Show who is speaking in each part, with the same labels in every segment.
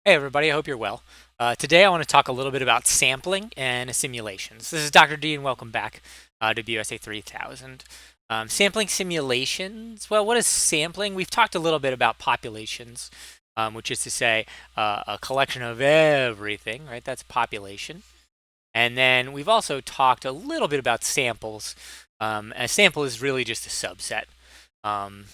Speaker 1: Hey everybody, I hope you're well. Today I want to talk a little bit about sampling and simulations. This is Dr. D and welcome back to BUSA 3000. Sampling simulations, well, what is sampling? We've talked a little bit about populations, which is to say a collection of everything, right? That's population. And then we've also talked a little bit about samples. A sample is really just a subset. Um,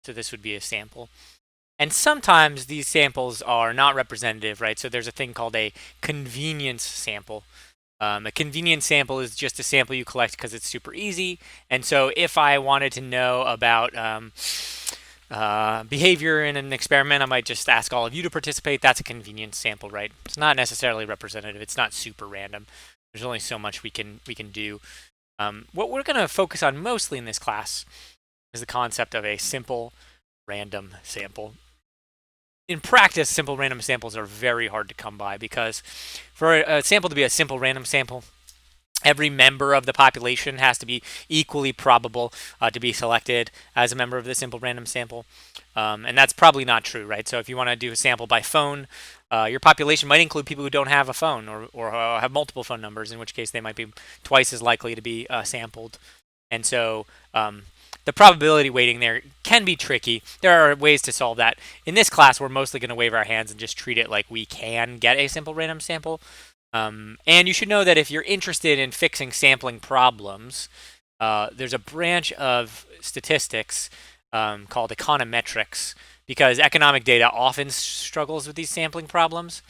Speaker 1: so this would be a sample. And sometimes these samples are not representative, right? So there's a thing called a convenience sample. A convenience sample is just a sample you collect because it's super easy. And so if I wanted to know about behavior in an experiment, I might just ask all of you to participate. That's a convenience sample, right? It's not necessarily representative. It's not super random. There's only so much we can do. What we're going to focus on mostly in this class is the concept of a simple random sample. In practice, simple random samples are very hard to come by because for a sample to be a simple random sample, every member of the population has to be equally probable to be selected as a member of the simple random sample. And that's probably not true, right? So if you want to do a sample by phone, your population might include people who don't have a phone or have multiple phone numbers, in which case they might be twice as likely to be sampled. And so the probability weighting there can be tricky. There are ways to solve that. In this class, we're mostly going to wave our hands and just treat it like we can get a simple random sample. And you should know that if you're interested in fixing sampling problems, there's a branch of statistics called econometrics, because economic data often struggles with these sampling problems.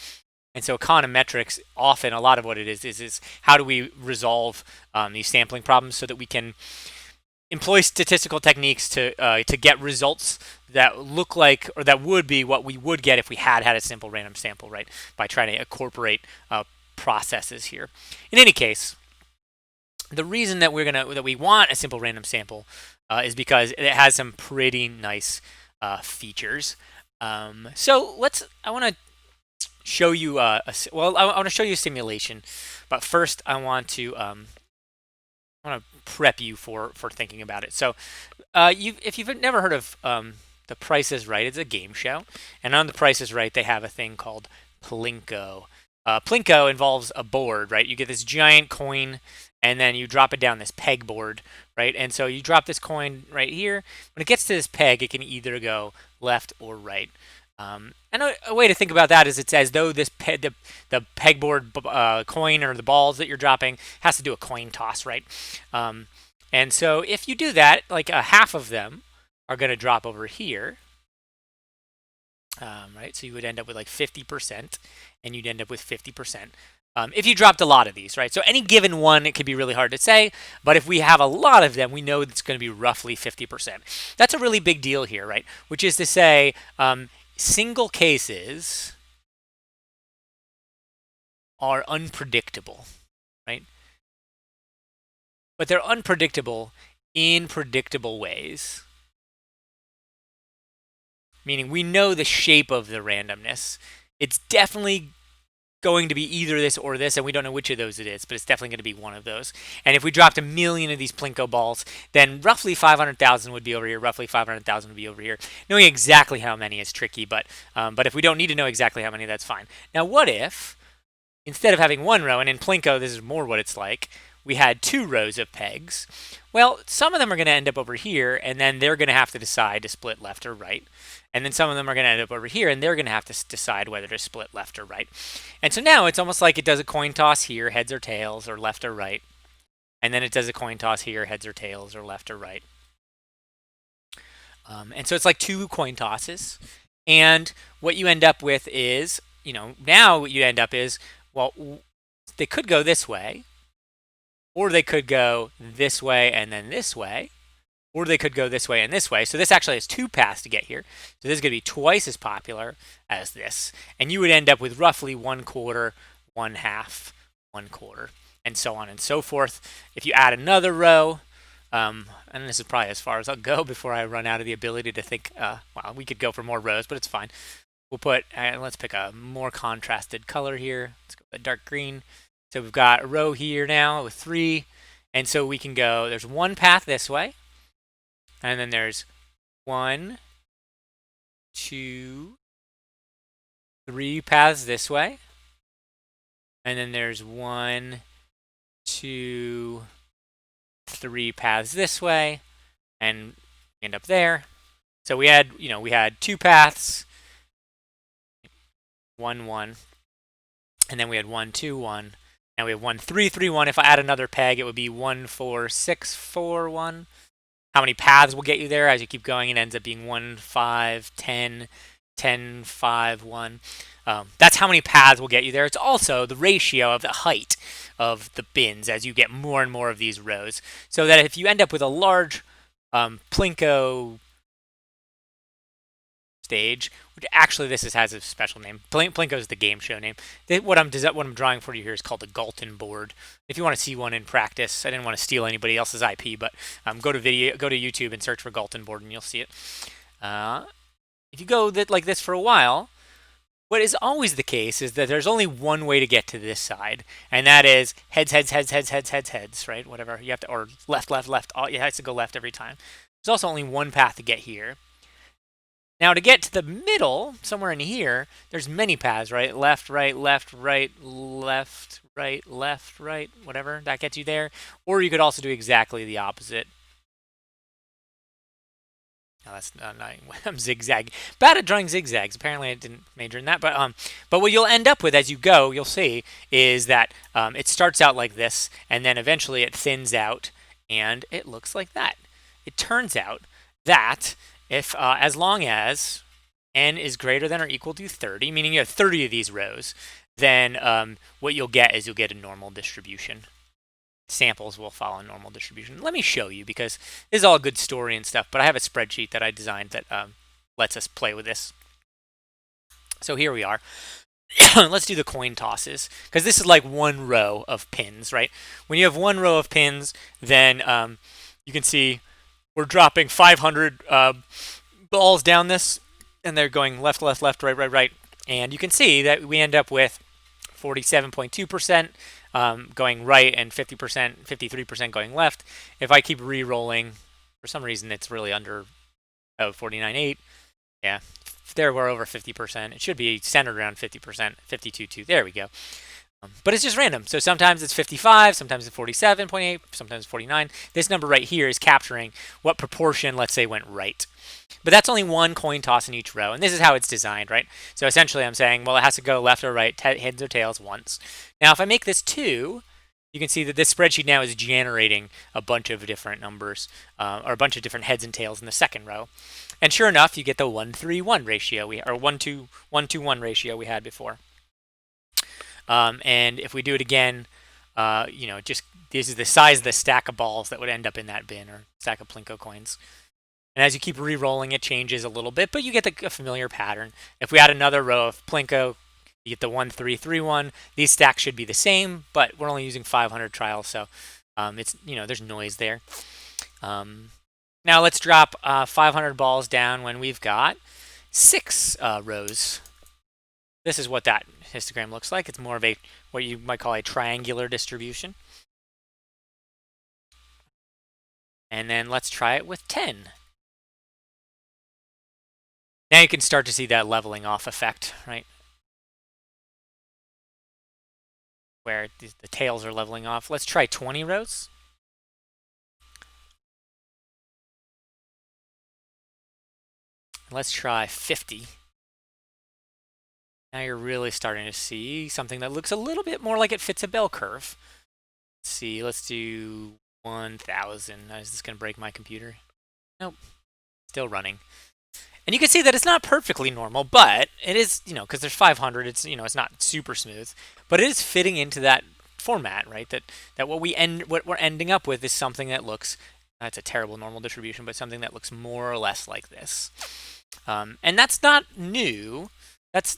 Speaker 1: And so econometrics, often a lot of what it is how do we resolve these sampling problems so that we can employ statistical techniques to get results that look like, or that would be what we would get if we had a simple random sample, right? By trying to incorporate processes here. In any case, the reason that we want a simple random sample is because it has some pretty nice features. So I want to show you I want to show you a simulation, but first I want to prep you for thinking about it. So, if you've never heard of The Price is Right, it's a game show, and on The Price is Right, they have a thing called plinko. Plinko involves a board, right? You get this giant coin, and then you drop it down this pegboard, right? And so you drop this coin right here. When it gets to this peg, it can either go left or right. And a way to think about that is it's as though the pegboard coin or the balls that you're dropping has to do a coin toss, right? And so if you do that, like half of them are going to drop over here, right? So you would end up with like 50%, and you'd end up with 50%. If you dropped a lot of these, right? So any given one, it could be really hard to say, but if we have a lot of them, we know it's going to be roughly 50%. That's a really big deal here, right? Which is to say, single cases are unpredictable, right? But they're unpredictable in predictable ways. Meaning we know the shape of the randomness. It's definitely going to be either this or this, and we don't know which of those it is, but it's definitely going to be one of those. And if we dropped 1,000,000 of these plinko balls, then roughly 500,000 would be over here, roughly 500,000 would be over here. Knowing exactly how many is tricky, but if we don't need to know exactly how many, that's fine. Now, what if, instead of having one row, and in plinko this is more what it's like, we had 2 rows of pegs? Well, some of them are going to end up over here, and then they're going to have to decide to split left or right. And then some of them are going to end up over here, and they're going to have to decide whether to split left or right. And so now it's almost like it does a coin toss here, heads or tails, or left or right. And then it does a coin toss here, heads or tails, or left or right. And so it's like 2 coin tosses. And what you end up with is, now what you end up is, well, they could go this way, or they could go this way and then this way, or they could go this way and this way. So this actually has 2 paths to get here. So this is going to be twice as popular as this. And you would end up with roughly 1/4, 1/2, 1/4, and so on and so forth. If you add another row, and this is probably as far as I'll go before I run out of the ability to think, well, we could go for more rows, but it's fine. We'll put, let's pick a more contrasted color here. Let's go with a dark green. So we've got a row here now with 3. And so we can go, there's one path this way. And then there's 1, 2, 3 paths this way. And then there's 1, 2, 3 paths this way. And end up there. So we had 2 paths, 1, 1. And then we had 1, 2, 1. Now we have 1, 3, 3, 1. If I add another peg, it would be 1, 4, 6, 4, 1. How many paths will get you there? As you keep going, it ends up being 1, 5, 10, 10, 5, 1. That's how many paths will get you there. It's also the ratio of the height of the bins as you get more and more of these rows. So that if you end up with a large plinko stage, which actually has a special name. Plinko is the game show name. What I'm drawing for you here is called a galton board. If you want to see one in practice, I didn't want to steal anybody else's IP, but go to YouTube and search for galton board, and you'll see it. If you go like this for a while, what is always the case is that there's only one way to get to this side, and that is heads, right? Whatever you have to, or left. You have to go left every time. There's also only one path to get here. Now to get to the middle, somewhere in here, there's many paths, right? Left, right, left, right, left, right, left, right, whatever. That gets you there. Or you could also do exactly the opposite. No, that's not I'm zigzag. Bad at drawing zigzags. Apparently I didn't major in that. But what you'll end up with as you go, you'll see, is that it starts out like this, and then eventually it thins out, and it looks like that. It turns out that if as long as n is greater than or equal to 30, meaning you have 30 of these rows, then what you'll get is a normal distribution. Samples will follow a normal distribution. Let me show you, because this is all a good story and stuff, but I have a spreadsheet that I designed that lets us play with this. So here we are. Let's do the coin tosses, because this is like one row of pins, right? When you have one row of pins, then you can see we're dropping 500 balls down this, and they're going left, right. And you can see that we end up with 47.2% going right and 53% going left. If I keep re-rolling, for some reason it's really under 49.8. Yeah, there we're over 50%. It should be centered around 50%, 52.2. There we go. But it's just random. So sometimes it's 55, sometimes it's 47.8, sometimes 49. This number right here is capturing what proportion, let's say, went right. But that's only one coin toss in each row, and this is how it's designed, right? So essentially I'm saying, well, it has to go left or right, heads or tails once. Now if I make this 2, you can see that this spreadsheet now is generating a bunch of different numbers, or a bunch of different heads and tails in the second row. And sure enough, you get the 1-3-1 ratio, or 1-2-1 ratio we had before. And if we do it again, just this is the size of the stack of balls that would end up in that bin, or stack of plinko coins. And as you keep re-rolling, it changes a little bit, but you get a familiar pattern. If we add another row of plinko, you get the 1-3-3-1. These stacks should be the same, but we're only using 500 trials, so it's there's noise there. Now let's drop 500 balls down when we've got 6 rows. This is what that histogram looks like. It's more of what you might call a triangular distribution. And then let's try it with 10. Now you can start to see that leveling off effect, right? Where the tails are leveling off. Let's try 20 rows. Let's try 50. Now you're really starting to see something that looks a little bit more like it fits a bell curve. Let's see, let's do 1,000. Is this going to break my computer? Nope, still running. And you can see that it's not perfectly normal, but it is, because there's 500, it's, it's not super smooth, but it is fitting into that format, right? That what we're ending up with is something that looks, that's a terrible normal distribution, but something that looks more or less like this. And that's not new. That's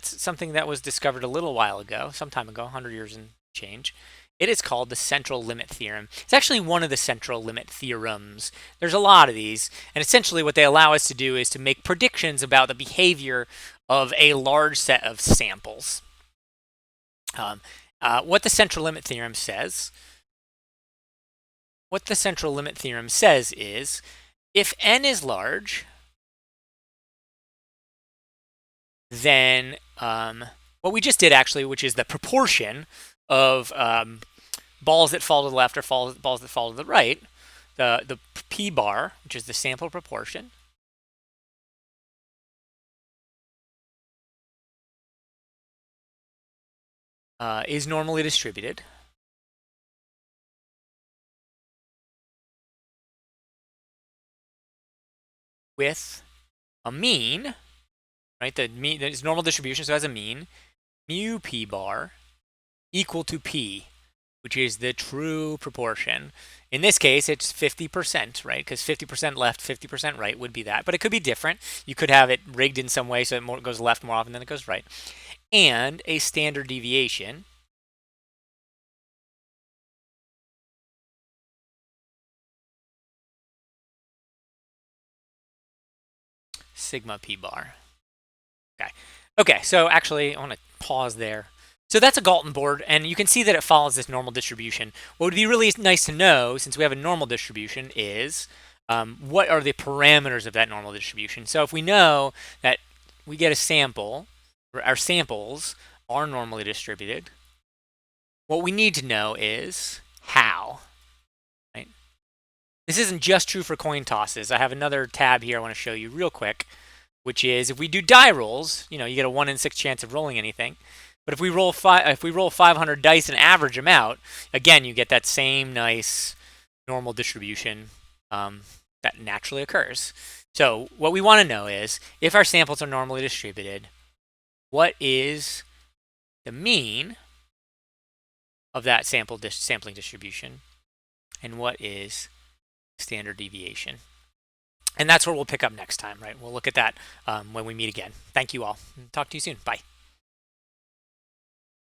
Speaker 1: something that was discovered a little while ago, some time ago, 100 years and change. It is called the central limit theorem. It's actually one of the central limit theorems. There's a lot of these, and essentially what they allow us to do is to make predictions about the behavior of a large set of samples. What the central limit theorem says is, if n is large, then what we just did actually, which is the proportion of balls that fall to the left or balls that fall to the right, the p bar, which is the sample proportion, is normally distributed with a mean, right? The mean is normal distribution, so it has a mean, mu p bar equal to p, which is the true proportion. In this case, it's 50%, right? Because 50% left, 50% right would be that. But it could be different. You could have it rigged in some way so it goes left more often than it goes right. And a standard deviation sigma p bar. Okay. Okay, so actually, I want to pause there. So that's a Galton board, and you can see that it follows this normal distribution. What would be really nice to know, since we have a normal distribution, is what are the parameters of that normal distribution? So if we know that we get a sample, our samples are normally distributed, what we need to know is how. Right? This isn't just true for coin tosses. I have another tab here I want to show you real quick, which is if we do die rolls, you get a 1 in 6 chance of rolling anything. But if we roll 500 dice and average them out, again, you get that same nice normal distribution that naturally occurs. So what we want to know is if our samples are normally distributed, what is the mean of that sampling distribution, and what is standard deviation? And that's where we'll pick up next time, right? We'll look at that when we meet again. Thank you all. Talk to you soon. Bye.